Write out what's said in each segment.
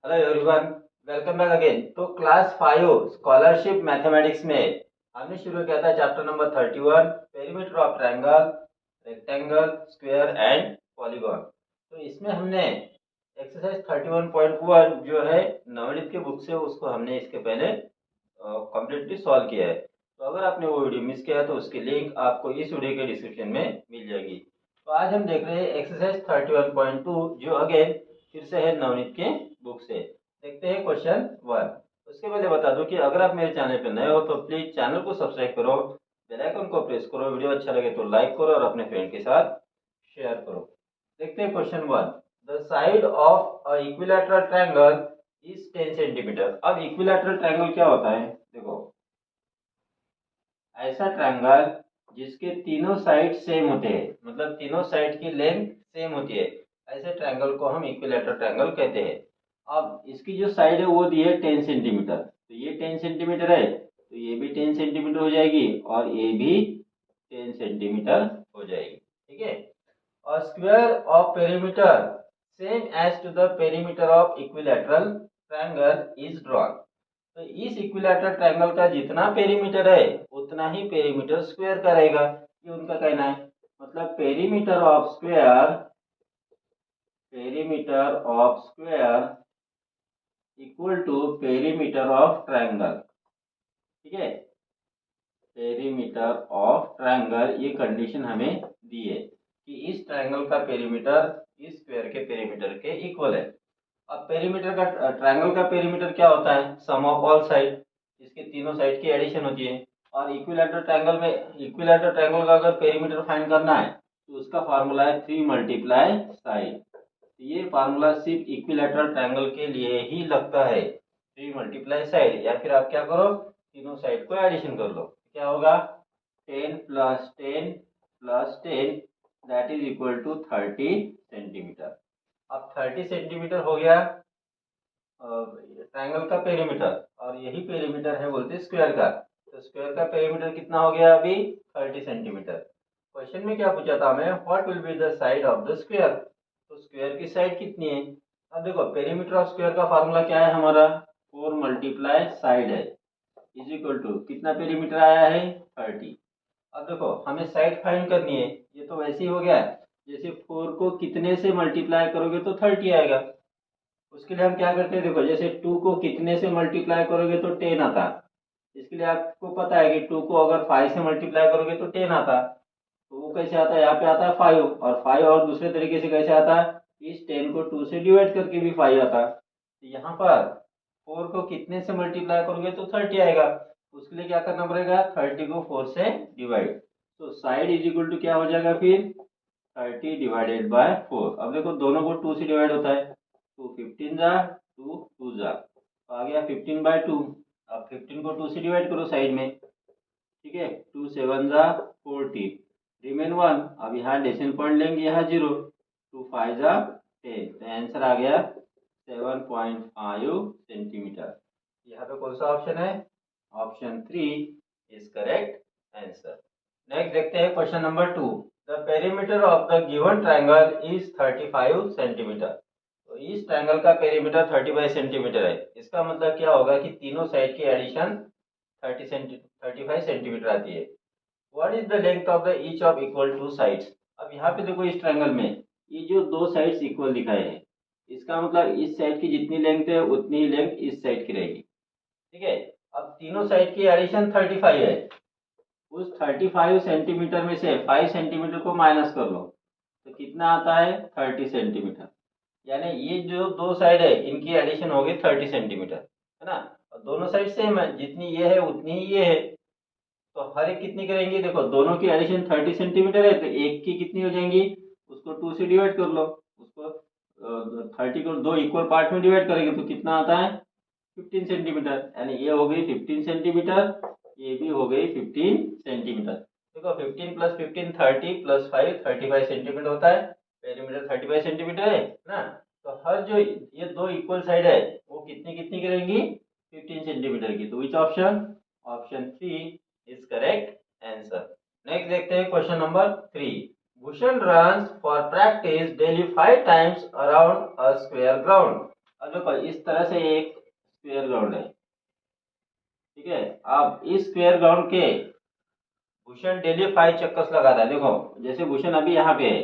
Hello everyone, welcome back again. तो class 5 scholarship mathematics में हमने शुरू किया था chapter number 31, perimeter of triangle, rectangle, square and polygon. तो इसमें हमने एक्सरसाइज 31.1 जो है नवनीत के बुक से, उसको हमने इसके पहले कंप्लीटली सॉल्व किया है। तो अगर आपने वो वीडियो मिस किया है तो उसकी लिंक आपको इस वीडियो के डिस्क्रिप्शन में मिल जाएगी। तो आज हम देख रहे हैं एक्सरसाइज 31.2 जो अगेन फिर से है नवनीत के बुक से। देखते हैं क्वेश्चन 1। उसके पहले बता दूं कि अगर आप मेरे चैनल पर नए हो तो प्लीज चैनल को सब्सक्राइब करो, बेल आइकन को प्रेस करो, वीडियो अच्छा लगे तो लाइक करो और अपने फ्रेंड के साथ शेयर करो। देखते हैं question 1। The side of a equilateral triangle is 10 centimetre. अब इक्विलैटरल ट्रायंगल क्या होता है? देखो, ऐसा ट्रायंगल जिसके तीनों साइड सेम होते हैं, मतलब तीनों साइड की लेंथ सेम होती है, ऐसे ट्रायंगल को हम इक्विलैटरल ट्रायंगल कहते हैं। अब इसकी जो साइड है वो दी है 10 सेंटीमीटर, तो ये 10 सेंटीमीटर है, तो ये भी 10 सेंटीमीटर हो जाएगी और ये भी 10 सेंटीमीटर हो जाएगी। ठीक है। और square of perimeter same as to the perimeter of equilateral triangle is drawn. तो इस इक्विलैटरल ट्रायंगल का जितना पेरीमीटर है उतना ही पेरीमीटर स्क्वायर का रहेगा, ये उनका कहना है। मतलब perimeter of square equal to perimeter of triangle. ठीक है, पेरीमीटर ऑफ ट्रायंगल, ये कंडीशन हमें दी है कि इस ट्रायंगल का पेरीमीटर इस स्क्वायर के पेरीमीटर के इक्वल है। अब पेरीमीटर का, ट्रायंगल का पेरीमीटर क्या होता है? सम ऑफ ऑल साइड, इसके तीनों साइड की एडिशन होती है। और इक्विलैटरल ट्रायंगल का अगर पेरीमीटर फाइंड करना है तो उसका फार्मूला है 3 मल्टीप्लाई साइड। ये फार्मूला सिर्फ इक्विलैटरल ट्रायंगल के लिए ही लगता है, 3 मल्टीप्लाई साइड। या फिर आप क्या करो, तीनों साइड को एडिशन कर लो, क्या होगा? 10 plus 10 plus 10 that is equal to 30 centimetre. अब 30 सेंटीमीटर हो गया ट्रायंगल का पेरीमीटर, और यही पेरीमीटर है बोलते स्क्वायर का। तो स्क्वायर का पेरीमीटर कितना हो गया अभी? 30 सेंटीमीटर। क्वेश्चन में क्या पूछा था हमें? What will be the side of the square. तो स्क्वायर की साइड कितनी है? अब देखो, पेरीमीटर ऑफ स्क्वायर का फार्मूला क्या है हमारा? 4 मल्टीप्लाई साइड है इज इक्वल टू कितना पेरीमीटर आया है? 30। अब देखो, हमें साइड फाइंड करनी है। ये तो वैसे ही हो गया, जैसे 4 को कितने से मल्टीप्लाई करोगे तो 30 आएगा। उसके लिए हम क्या करते हैं, देखो, जैसे 2 को कितने से मल्टीप्लाई करोगे तो 10 आता। इसके लिए आपको पता है कि 2 को अगर 5 से मल्टीप्लाई करोगे तो 10 आता। तो वो कैसे आता है? यहाँ पे आता है 5, और 5 और दूसरे तरीके से कैसे आता है? इस 10 को 2 से डिवाइड करके भी 5 आता। तो यहाँ पर 4 को कितने से मल्टीप्लाई करोगे तो 30 आएगा। उसके लिए क्या करना पड़ेगा? 30 को 4 से डिवाइड। तो साइड इज इक्वल टू क्या हो जाएगा फिर? 30 डिवाइडेड बाय 4। अब देखो, दोनों को 2 से डिवाइड होता है, तो 15 जा 2 2 जा, तो आ गया 15/2। अब 15 को 2 से डिवाइड करो साइड में। ठीक है, 2 7 जा 40, रिमेन 1। अब यहाँ डेसिमल पॉइंट लेंगे, यहाँ 0, 2 5 जा 10, तो आंसर आ गया 7.5 सेंटीमीटर। यहाँ पे कौन सा ऑप्शन है? Option 3 is correct answer. Next देखते हैं question number 2। The perimeter of the given triangle is 35 centimetre. तो इस ट्रायंगल का पेरीमीटर 35 सेंटीमीटर है। इसका मतलब क्या होगा कि तीनों साइड की एडिशन 35 सेंटीमीटर आती है। What is the length of the each of equal two sides. अब यहाँ पे देखो, इस ट्रायंगल में ये जो दो साइड्स इक्वल दिखाए हैं, इसका मतलब इस साइड की जितनी लेंथ है उतनी ही लेंथ इस साइड की रहेगी। ठीक है। अब तीनों साइड की एडिशन 35 है, उस 35 सेंटीमीटर में से 5 सेंटीमीटर को माइनस कर लो तो कितना आता है? 30 सेंटीमीटर। यानी ये जो दो साइड है इनकी एडिशन होगी 30 सेंटीमीटर, है ना। और दोनों साइड सेम है, जितनी ये है उतनी ही ये है। तो हर एक कितनी करेंगे? देखो, दोनों की एडिशन 30 सेंटीमीटर है, तो एक की कितनी हो जाएंगी? उसको 2 से डिवाइड कर लो। उसको 30 को दो इक्वल पार्ट में डिवाइड करेंगे तो कितना आता है? 15 सेंटीमीटर। यानी ये हो गई 15 सेंटीमीटर, ये भी हो गई 15 सेंटीमीटर। देखो, 15 प्लस 15 30 प्लस 5 35 सेंटीमीटर होता है। पेरीमीटर 35 सेंटीमीटर है ना। तो हर जो ये दो इक्वल साइड है वो कितनी कितनी की रहेंगी? 15 सेंटीमीटर की। तो which option? Option 3 is correct answer. Next देखते हैं question number 3। Bhushan runs for practice daily 5 times around a square ground. अब देखो इस तरह से एक स्क्वायर ग्राउंड है, ठीक है। अब इस स्क्वायर ग्राउंड के भूषण डेली 5 चक्कर लगाता है। देखो जैसे भूषण अभी यहाँ पे है,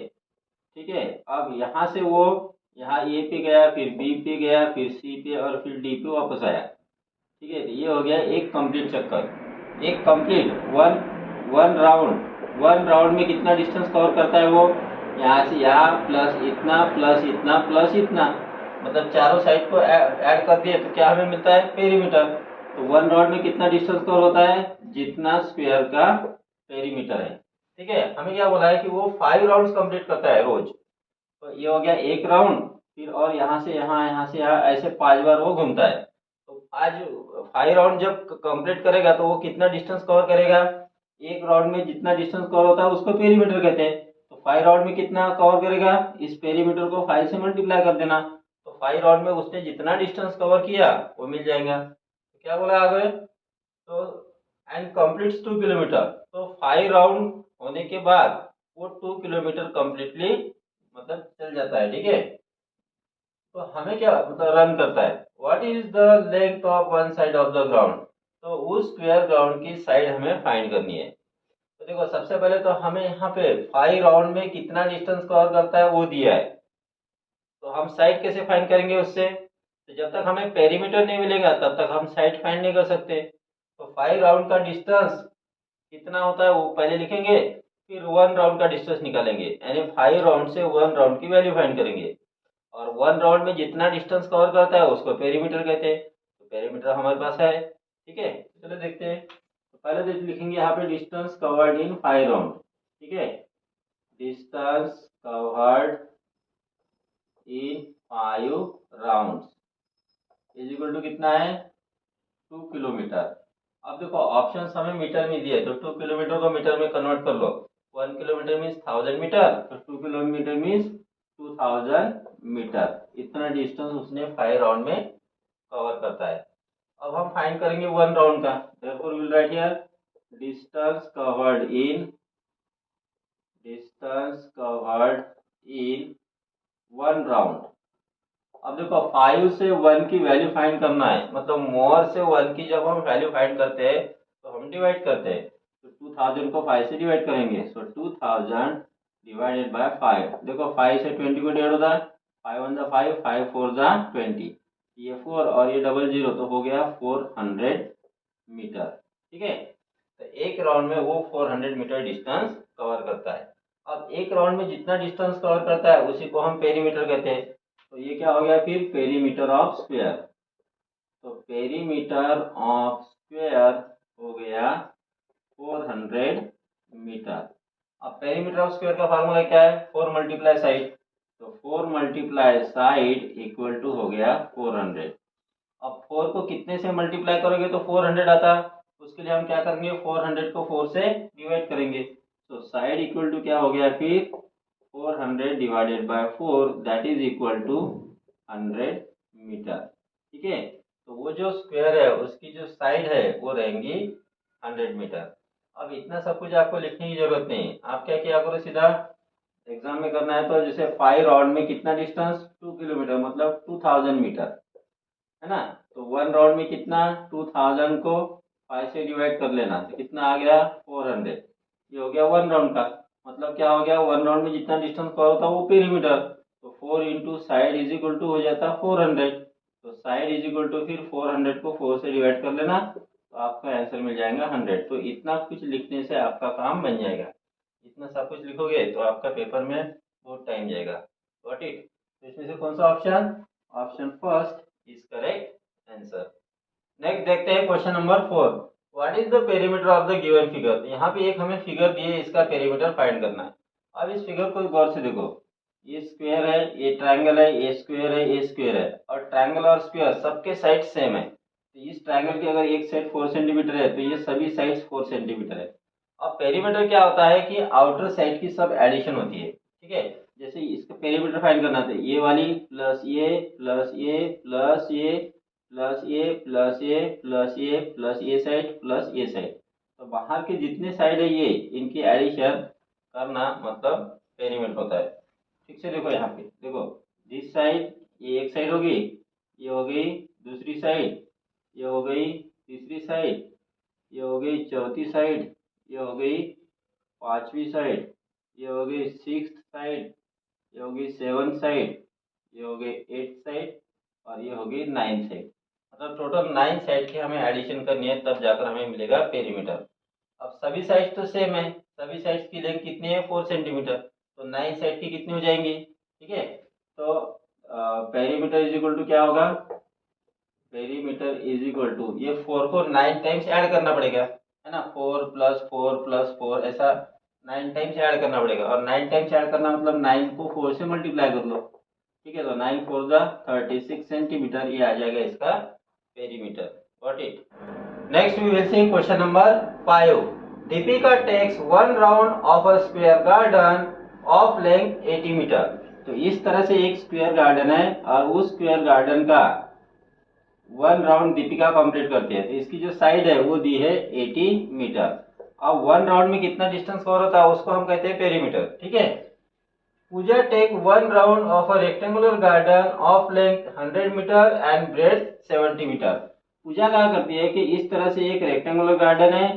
ठीक है। अब यहाँ से वो यहाँ ए पे गया, फिर बी पे गया, फिर सी पे और फिर डी पे वापस आया, ठीक है। तो ये हो गया एक कंप्लीट चक्कर, एक कंप्लीट वन वन राउंड में कितना डिस्टेंस कवर करता है वो, यहाँ से यहाँ प्लस इतना प्लस इतना प्लस इतना, मतलब चारों साइड को ऐड कर दिए तो क्या हमें मिलता है, पेरीमीटर। तो वन राउंड में कितना डिस्टेंस कवर होता है, जितना स्क्वायर का पेरीमीटर है, ठीक है। हमें क्या बोला है कि वो 5 राउंड कंप्लीट करता है रोज। तो ये हो गया एक राउंड, फिर और यहाँ से यहाँ से यहाँ ऐसे 5 बार वो घूमता है। तो आज 5 राउंड जब कंप्लीट करेगा तो वो कितना डिस्टेंस कवर करेगा, एक राउंड में जितना डिस्टेंस कवर होता है उसको पेरीमीटर कहते हैं। तो 5 राउंड में कितना कवर करेगा, इस पेरीमीटर को 5 से मल्टीप्लाई कर देना, तो 5 राउंड में उसने जितना डिस्टेंस कवर किया वो मिल जाएगा। तो क्या बोला आगे, तो एंड कंप्लीट्स 2 किलोमीटर। तो 5 राउंड होने के बाद वो 2 किलोमीटर कंप्लीटली मतलब चल जाता है, ठीक है। तो हमें क्या मतलब रन करता है, what is the length of one side of the ground. तो उस स्क्वायर ग्राउंड की साइड हमें फाइंड करनी है। तो देखो सबसे पहले तो हमें यहाँ पे 5 राउंड में कितना डिस्टेंस कवर करता है वो दिया है, तो हम साइड कैसे फाइंड करेंगे उससे, तो जब तक हमें पेरीमीटर नहीं मिलेगा तब तक हम साइड फाइंड नहीं कर सकते। तो 5 राउंड का डिस्टेंस कितना होता है वो पहले लिखेंगे, फिर 1 राउंड का डिस्टेंस निकालेंगे, यानी 5 राउंड से 1 राउंड की वैल्यू फाइंड करेंगे। और 1 राउंड में जितना डिस्टेंस कवर करता है उसको पेरीमीटर कहते हैं। तो पेरीमीटर हमारे पास है, ठीक है। चलो देखते हैं। तो पहले तो लिखेंगे यहाँ पे डिस्टेंस कवर्ड इन 5 राउंड, ठीक है। Distance covered in 5 round is equal to कितना है, 2 किलोमीटर। अब देखो ऑप्शन हमें मीटर में दिए, तो 2 किलोमीटर को मीटर में कन्वर्ट कर लो। 1 किलोमीटर मीन्स 1000 मीटर, तो 2 किलोमीटर मीन्स 2000 मीटर। इतना डिस्टेंस उसने 5 राउंड में कवर करता है। अब हम फाइंड करेंगे 1 राउंड का, therefore we will write here distance covered in 1 round. अब देखो 5 से 1 की वैल्यू फाइंड करना है, मतलब मोर से 1 की जब हम वैल्यू फाइंड करते हैं तो हम डिवाइड करते हैं। तो 2000 को 5 से डिवाइड करेंगे, सो 2000 डिवाइडेड बाय 5। देखो 5 से 20 को डिवाइड होता है, 5 1 5, 5 4 20, ये 4 और ये डबल जीरो तो हो गया 400 मीटर, ठीक है। तो एक राउंड में वो 400 मीटर डिस्टेंस कवर करता है। अब एक राउंड में जितना डिस्टेंस कवर करता है उसी को हम पेरीमीटर कहते हैं। तो ये क्या हो गया फिर, पेरीमीटर ऑफ स्क्वायर। तो पेरीमीटर ऑफ स्क्वायर हो गया 400 मीटर। अब पेरीमीटर ऑफ स्क्वायर का फार्मूला क्या है, 4 मल्टीप्लाई साइड। तो 4 मल्टीप्लाई साइड इक्वल टू हो गया 400। अब 4 को कितने से मल्टीप्लाई करोगे तो 400 आता, उसके लिए हम क्या करेंगे, 400 को 4 से डिवाइड करेंगे। तो साइड इक्वल टू क्या हो गया फिर, 400 divided by 4 that is equal to 100 metre, ठीक है। तो वो जो स्क्वायर है उसकी जो साइड है वो रहेंगी 100 मीटर। अब इतना सब कुछ आपको लिखने की जरूरत नहीं, आप क्या किया करो, सीधा एग्जाम में करना है तो जैसे 5 राउंड में कितना डिस्टेंस, 2 किलोमीटर मतलब 2000 मीटर, है ना। तो 1 राउंड में कितना, 2000 को 5 से डिवाइड कर लेना, तो कितना आ गया 400। ये हो गया 1 राउंड का, मतलब क्या हो गया, 1 राउंड में जितना डिस्टेंस कवर होता है वो पेरीमीटर। तो 4 into side is equal to हो जाता 400। तो साइड इज इक्वल टू फिर 400 को 4 से डिवाइड कर लेना, तो आपका आंसर मिल जाएगा 100। तो इतना कुछ लिखने से आपका काम बन जाएगा। इतना सब कुछ लिखोगे तो आपका पेपर में बहुत टाइम जाएगा। Got it. तो इसमें से कौन सा option, option first is correct answer. Next देखते हैं question number 4। What is the perimeter of the given figure. यहाँ पे एक हमें फिगर दी है, इसका पेरीमीटर फाइंड करना है। अब इस फिगर को गौर से देखो, ये स्क्वायर है, ये ट्रायंगल है, ये स्क्वायर है, ये स्क्वायर है, और ट्रायंगल और स्क्वायर सबके साइड सेम है। तो इस ट्रायंगल की अगर एक साइड 4 सेंटीमीटर है तो ये सभी साइड्स 4 सेंटीमीटर है। अब पेरीमीटर क्या होता है कि आउटर साइड की सब एडिशन होती है, ठीक है। जैसे इसका पेरीमीटर फाइंड करना था, ये वाली प्लस ये प्लस ये प्लस ये प्लस ये प्लस ये प्लस ये प्लस ये साइड प्लस ये साइड, तो बाहर के जितने साइड है ये इनकी एडिशन करना मतलब पेरीमीटर होता है। ठीक से देखो यहाँ पे, देखो दिस साइड, ये एक साइड होगी, ये हो गई दूसरी साइड, ये हो गई तीसरी साइड, ये हो गई चौथी साइड, ये हो गई पांचवी साइड, ये हो गई सिक्स्थ साइड, ये हो गई सेवन साइड, ये हो गई एट साइड और ये हो गई नाइन साइड। मतलब टोटल 9 साइड की हमें एडिशन करनी है, तब जाकर हमें मिलेगा पेरीमीटर। अब सभी साइड तो सेम है, सभी साइड्स की लेंथ कितनी है 4 सेंटीमीटर, तो 9 साइड की कितनी हो जाएंगी, ठीक है। तो पेरीमीटर इज इक्वल टू क्या होगा, पेरीमीटर इज इक्वल टू ये 4 को 9 टाइम्स ऐड करना पड़ेगा, है ना, 4 प्लस 4 प्लस 4 ऐसा 9 टाइम्स ऐड करना पड़ेगा। और 9 टाइम्स ऐड करना मतलब 9 को 4 से मल्टीप्लाई कर लो, ठीक है। तो 9 4 जा 36 सेंटीमीटर, ये आ जाएगा इसका perimeter. Got it. Next we will see question number 5। Deepika takes one round of a square garden of length 80 metre. तो इस तरह से एक स्क्वायर गार्डन है और उस स्क्वायर गार्डन का वन राउंड दीपिका कंप्लीट करती है, तो इसकी जो साइड है वो दी है 80 मीटर। अब वन राउंड में कितना डिस्टेंस कवर होता है उसको हम कहते हैं पेरीमीटर, ठीक है। Pooja take one round of a rectangular garden of length 100 metre and breadth 70 metre. Pooja क्या करती है कि इस तरह से एक रेक्टेंगुलर गार्डन है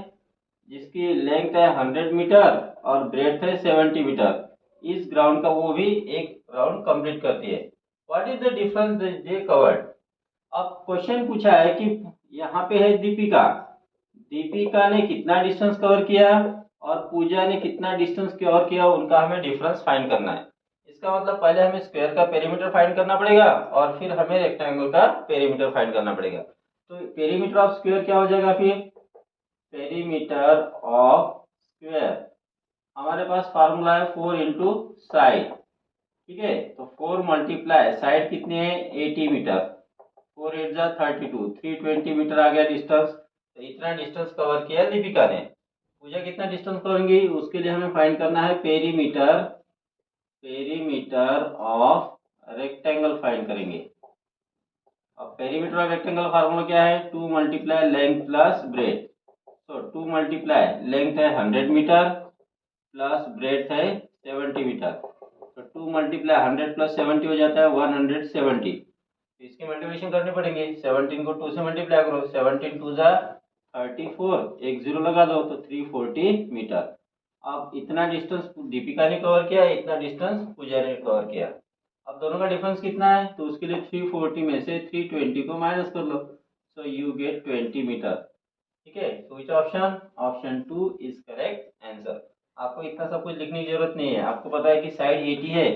जिसकी लेंथ है 100 मीटर और ब्रेड्थ है 70 मीटर, इस ग्राउंड का वो भी एक राउंड कंप्लीट करती है। What is the difference they covered. अब क्वेश्चन पूछा है कि यहाँ पे है दीपिका, दीपिका ने कितना डिस्टेंस कवर किया और पूजा ने कितना डिस्टेंस कवर किया, उनका हमें डिफरेंस फाइंड करना है। इसका मतलब पहले हमें स्क्वायर का पेरीमीटर फाइंड करना पड़ेगा और फिर हमें रेक्टेंगल का पेरीमीटर फाइंड करना पड़ेगा। तो पेरीमीटर ऑफ स्क्वायर क्या हो जाएगा, फिर पेरीमीटर ऑफ स्क्वायर हमारे पास फार्मूला है 4 इंटू साइड, ठीक है। तो 4 मल्टीप्लाई साइड कितनी है 80 मीटर, 4 8 जा 32, 320 मीटर आ गया डिस्टेंस। तो इतना डिस्टेंस कवर किया दीपिका ने। पूजा कितना डिस्टेंस करेंगी उसके लिए हमें फाइंड करना है perimeter, perimeter of rectangle find करेंगे। अब पेरीमीटर ऑफ रेक्टेंगल फार्मूला क्या है, 2 मल्टीप्लाई लेंथ प्लस ब्रेथ। तो 2 मल्टीप्लाई लेंथ है 100 मीटर प्लस ब्रेथ है 70 मीटर, तो 2 मल्टीप्लाई 100 प्लस 70 हो जाता है 170। तो इसकी मल्टीप्लिकेशन करनी पड़ेगी, 17 को 2 से मल्टीप्लाई करो, 17 2 जा 34, एक जीरो लगा दो तो 340 मीटर। अब इतना डिस्टेंस दीपिका ने कवर किया, इतना डिस्टेंस पूजा ने कवर किया। अब दोनों का डिफरेंस कितना है, तो उसके लिए 340 में से 320 को माइनस कर लो, सो यू गेट 20 मीटर, ठीक है। तो which option, option 2 is correct answer. आपको इतना सब कुछ लिखने की जरूरत नहीं है, आपको पता है कि साइड 80 है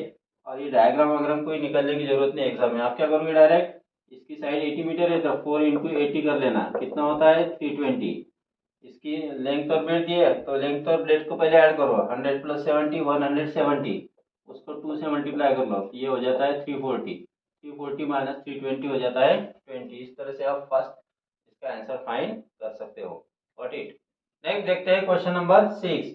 और ये डायग्राम वगैरह कोई निकलने की जरूरत नहीं है एग्जाम में। आप क्या करोगे, डायरेक्ट इसकी साइड 80 मीटर है तो 4 इंटू 80 कर लेना, कितना होता है 320। इसकी लेंथ और ब्रेड दिए तो लेंथ और ब्रेड को पहले ऐड करो, 100 प्लस 70 170, उसको 2 से मल्टीप्लाई कर लो, ये हो जाता है 340, 340 माइनस 320 हो जाता है 20। इस तरह से आप फर्स्ट इसका आंसर फाइंड कर सकते हो। Got it. नेक्स्ट देखते हैं question number 6।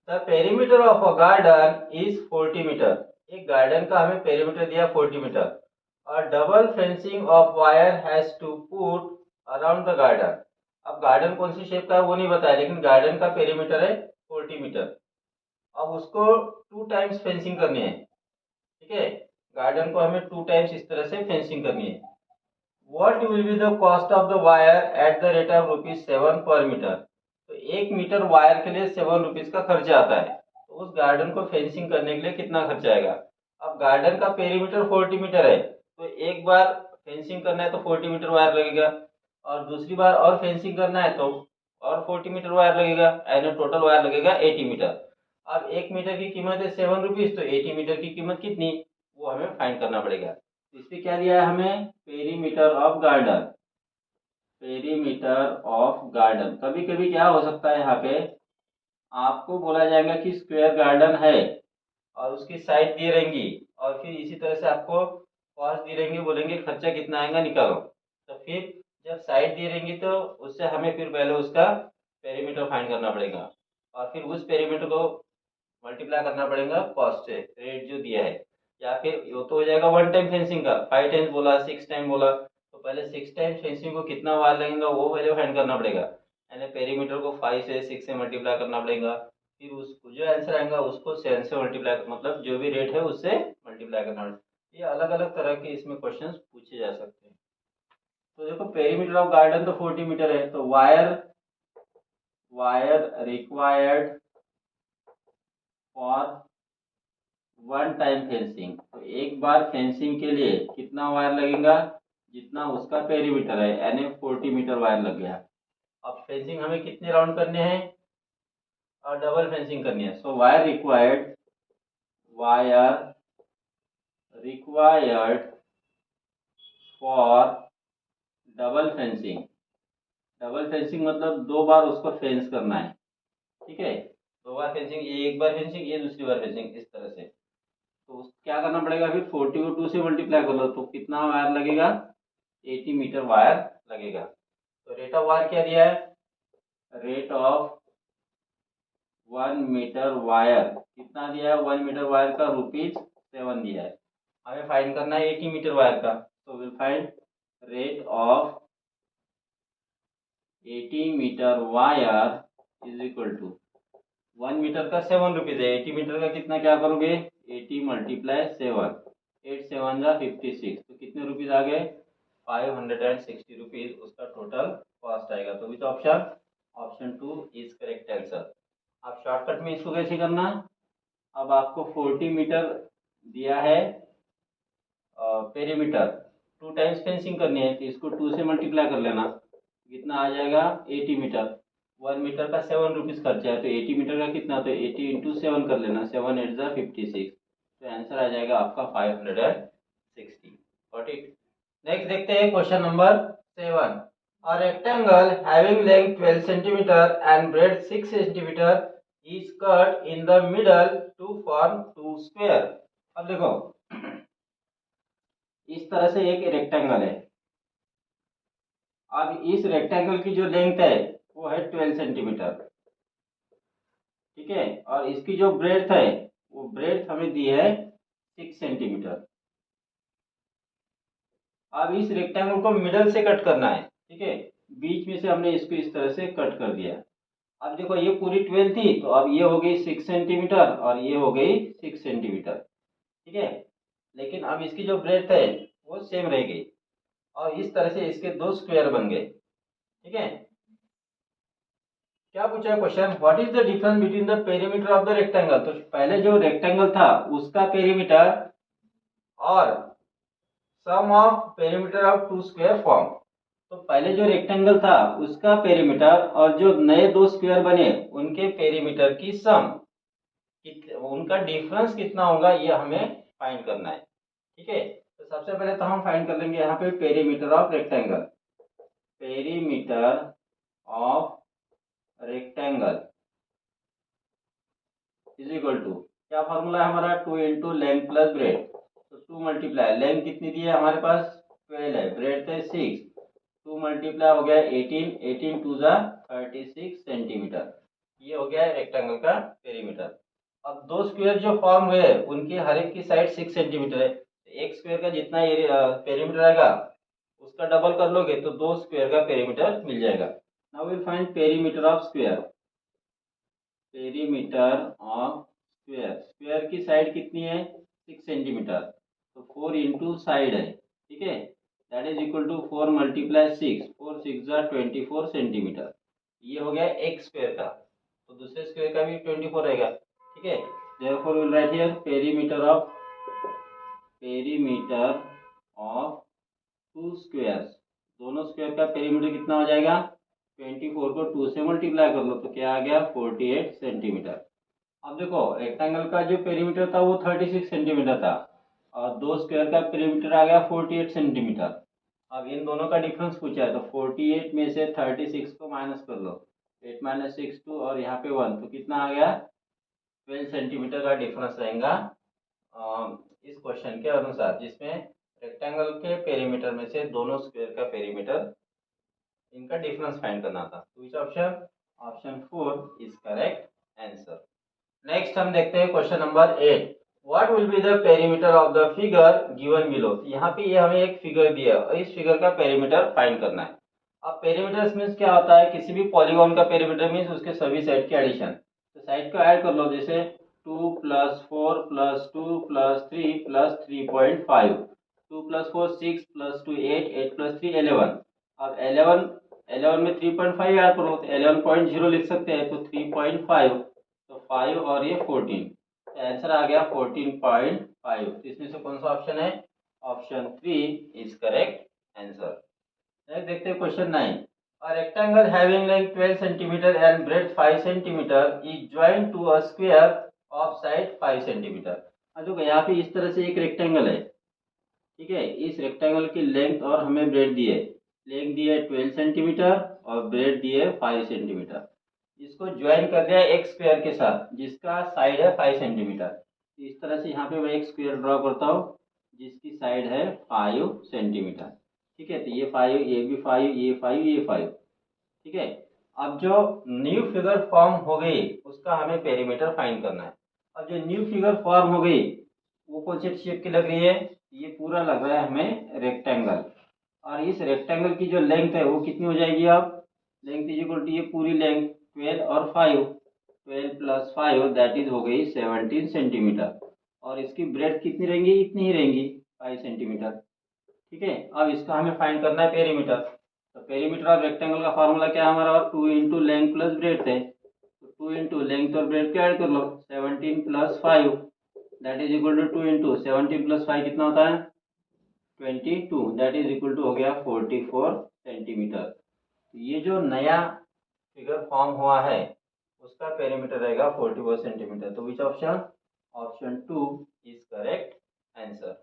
The perimeter of a garden is 40 metre. एक गार्डन का हमें पेरीमीटर दिया 40 metre. A double fencing of wire has to put around the garden. अब गार्डन कौन सी शेप का है वो नहीं बताया, लेकिन गार्डन का पेरीमीटर है 40 मीटर। अब उसको 2 टाइम्स फेंसिंग करनी है, ठीक है। गार्डन को हमें 2 टाइम्स इस तरह से फेंसिंग करनी है। What will be the cost of the wire at the rate of ₹7 per meter? तो 1 मीटर वायर के लिए 7 रुपीज का खर्चा आता है। तो उस गार्डन को फेंसिंग करने के लिए कितना खर्चा आएगा। अब गार्डन का पेरीमीटर 40 मीटर है, तो एक बार फेंसिंग करना है तो 40 मीटर वायर लगेगा और दूसरी बार और फेंसिंग करना है तो और 40 मीटर वायर लगेगा, यानी टोटल वायर लगेगा 80 मीटर। अब 1 मीटर की कीमत है 7 रुपीज, तो 80 मीटर की कीमत कितनी वो हमें फाइंड करना पड़ेगा। इसमें क्या दिया है हमें, perimeter of garden, perimeter of garden. कभी कभी क्या हो सकता है यहाँ पे आपको बोला जाएगा कि स्क्वायर गार्डन है और उसकी साइड दी रहेंगी और फिर इसी तरह से आपको कॉस्ट दी रहेंगी, बोलेंगे खर्चा कितना आएगा निकालो। तो फिर जब साइड दी रहेंगी तो उससे हमें फिर पहले उसका पेरीमीटर फाइंड करना पड़ेगा और फिर उस पेरीमीटर को मल्टीप्लाई करना पड़ेगा कॉस्ट से, रेट जो दिया है। या फिर वो तो हो जाएगा वन टाइम फेंसिंग का, 5 टाइम्स बोला 6 टाइम बोला, तो पहले 6 टाइम्स फेंसिंग को कितना वायर लगेगा वो पहले फाइंड करना पड़ेगा, यानी पेरीमीटर को 5 से 6 से मल्टीप्लाई करना पड़ेगा। फिर उसको जो आंसर आएगा उसको 7 से मल्टीप्लाई, मतलब जो भी रेट है उससे मल्टीप्लाई करना पड़ेगा। ये अलग अलग तरह के इसमें क्वेश्चंस पूछे जा सकते हैं। तो देखो पेरीमीटर ऑफ गार्डन तो 40 मीटर है, तो wire required for one time fencing, तो एक बार फेंसिंग के लिए कितना वायर लगेगा, जितना उसका पेरीमीटर है, यानी 40 मीटर वायर लग गया। अब फेंसिंग हमें कितने राउंड करने हैं, और डबल फेंसिंग करनी है। So wire required for double fencing. Double fencing मतलब दो बार उसको फेंस करना है, ठीक है। दो बार फेंसिंग, ये एक बार फेंसिंग, ये दूसरी बार फेंसिंग, इस तरह से। तो क्या करना पड़ेगा, फिर 40 को 2 से मल्टीप्लाई कर लो, तो कितना वायर लगेगा, 80 मीटर वायर लगेगा। तो रेट ऑफ वायर क्या दिया है, रेट ऑफ 1 मीटर वायर कितना दिया है, 1 मीटर वायर का ₹7 दिया है। हमें फाइंड करना है 80 मीटर वायर का। तो will find rate of 80 metre wire is equal to 1 metre का ₹7 है, 80 मीटर का कितना, क्या करोगे, 80 मल्टीप्लाई 7, 8 7 जा 56, तो कितने रुपीज आ गए, 560 रुपीज उसका टोटल कॉस्ट आएगा। तो which option, option 2 is correct answer. आप शॉर्टकट में इसको कैसे करना, अब आपको 40 मीटर दिया है पेरीमीटर, 2 टाइम्स फेंसिंग करनी है, तो इसको 2 से मल्टीप्लाई कर लेना, कितना आ जाएगा 80 मीटर। 1 मीटर का ₹7 खर्चा है, तो 80 मीटर का कितना, तो 80 इंटू 7 कर लेना, 7 8 जा 56, तो आंसर आ जाएगा आपका 560। Got it. नेक्स्ट देखते हैं question number 7। A rectangle having length 12 centimeter and breadth 6 centimeter is cut in the middle to form two square। अब देखो इस तरह से एक रेक्टेंगल है। अब इस रेक्टेंगल की जो लेंथ है वो है 12 सेंटीमीटर, ठीक है, और इसकी जो ब्रेड्थ है वो ब्रेड्थ हमें दी है 6 सेंटीमीटर। अब इस रेक्टेंगल को मिडल से कट करना है, ठीक है, बीच में से हमने इसको इस तरह से कट कर दिया। अब देखो ये पूरी 12 थी, तो अब ये हो गई 6 सेंटीमीटर और ये हो गई 6 सेंटीमीटर, ठीक है। लेकिन अब इसकी जो ब्रेड्थ है वो सेम रह गई, और इस तरह से इसके दो स्क्वायर बन गए, ठीक है। क्या पूछा है question, what is the difference between the perimeter of the rectangle. तो पहले जो रेक्टेंगल था उसका पेरीमीटर और sum of perimeter of two square form. तो पहले जो रेक्टेंगल था उसका पेरीमीटर और जो नए दो स्क्वायर बने उनके पेरीमीटर की सम, उनका डिफरेंस कितना होगा, ये हमें फाइंड करना है, ठीक है। तो सबसे पहले तो हम फाइंड कर लेंगे यहाँ पे perimeter of rectangle. Perimeter of rectangle is equal to, क्या फॉर्मूला है हमारा, 2 इंटू लेंथ प्लस ब्रेड। तो 2 मल्टीप्लाई, लेंथ कितनी दी है हमारे पास 12 है, ब्रेड है 6, 2 मल्टीप्लाई हो गया 18, 18 टू जा 36 सेंटीमीटर। ये हो गया रेक्टेंगल का पेरीमीटर। अब दो स्क्वायर जो फॉर्म हुए उनकी हर एक की साइड 6 सेंटीमीटर है, एक स्क्वायर का जितना पेरीमीटर आएगा उसका डबल कर लोगे तो दो स्क्वायर का पेरीमीटर मिल जाएगा। Now will find perimeter of square. Perimeter of square, square की साइड कितनी है 6 सेंटीमीटर, तो 4 इंटू साइड है, ठीक है, that is equal to 4 multiply 6, 4 6 जा 24 सेंटीमीटर। ये हो गया एक स्क्वायर का, तो दूसरे स्क्वायर का भी 24 रहेगा, ठीक है। Therefore will write here perimeter of to squares, दोनों स्क्वायर का पेरीमीटर कितना हो जाएगा, 24 को 2 से मल्टीप्लाई कर लो, तो क्या आ गया 48 सेंटीमीटर। अब देखो रेक्टेंगल का जो पेरीमीटर था वो 36 सेंटीमीटर था, और दो स्क्वायर का पेरीमीटर आ गया 48 सेंटीमीटर। अब इन दोनों का डिफरेंस पूछा है, तो 48 में से 36 को माइनस कर लो, 8 माइनस 6 2, और यहाँ पे 1, तो कितना आ गया 12 सेंटीमीटर का डिफरेंस रहेगा इस क्वेश्चन के अनुसार, जिसमें रेक्टेंगल के पेरीमीटर में से दोनों स्क्वायर का पेरीमीटर इनका डिफरेंस फाइंड करना था। Which option, option 4 is correct answer. Next हम देखते हैं question number 8। What will be the perimeter of the figure given below. यहाँ पे ये हमें एक फिगर दिया और इस फिगर का पेरीमीटर फाइंड करना है। अब पेरीमीटर मीन्स क्या होता है, किसी भी पॉलीगॉन का पेरीमीटर मीन्स उसके सभी साइड के एडिशन। तो साइड को ऐड कर लो, जैसे 2 + 4 + 2 + 3 + 3.5, 2 + 4 6 + 2 8, 8 + 3 11। अब 11 में 3.5 ऐड करो तो 11.0 लिख सकते हैं, तो 3.5, तो 5 और ये 14, तो आंसर आ गया 14.5। तो इसमें से कौन सा ऑप्शन है? Option 3 is correct answer. Next देखते हैं question 9। A rectangle having length 12 centimeter and breadth 5 centimeter is joined to a square of side 5 centimeter। देखो यहाँ पे इस तरह से एक रेक्टेंगल है, ठीक है। इस रेक्टेंगल की लेंथ और हमें ब्रेड दी है, लेंथ दी है 12 सेंटीमीटर और ब्रेड दी है 5 सेंटीमीटर। इसको ज्वाइन कर दिया एक स्क्वायर के साथ जिसका साइड है 5 सेंटीमीटर। इस तरह से यहाँ पे मैं एक स्क्वायर ड्रॉ करता हूँ जिसकी साइड है 5 सेंटीमीटर, ठीक है। तो ये 5, ये भी 5, ये 5, ये 5, ठीक है। अब जो न्यू फिगर फॉर्म हो गई उसका हमें पेरीमीटर फाइंड करना है। अब जो न्यू फिगर फॉर्म हो गई वो कौन से शेप की लग रही है? ये पूरा लग रहा है हमें रेक्टेंगल। और इस रेक्टेंगल की जो लेंथ है वो कितनी हो जाएगी? अब लेंथ इज इक्वल टू ये पूरी लेंथ 12 और 5, 12 प्लस 5 दैट इज हो गई 17 सेंटीमीटर। और इसकी ब्रेड कितनी रहेंगी? इतनी ही रहेंगी, 5 सेंटीमीटर, ठीक है। अब इसका हमें फाइंड करना है पेरीमीटर। तो पेरीमीटर ऑफ रेक्टेंगल का फार्मूला क्या है हमारा? 2 इंटू लेंथ प्लस ब्रेड है, तो 2 इंटू लेंथ और ब्रेड क्या ऐड कर लो, 17 plus 5 that is equal to 2 into 17 plus 5 कितना होता है? 22, दैट इज इक्वल टू हो गया 44 सेंटीमीटर। तो ये जो नया फिगर फॉर्म हुआ है उसका पेरीमीटर रहेगा 44 सेंटीमीटर। तो which option? Option 2 is correct answer.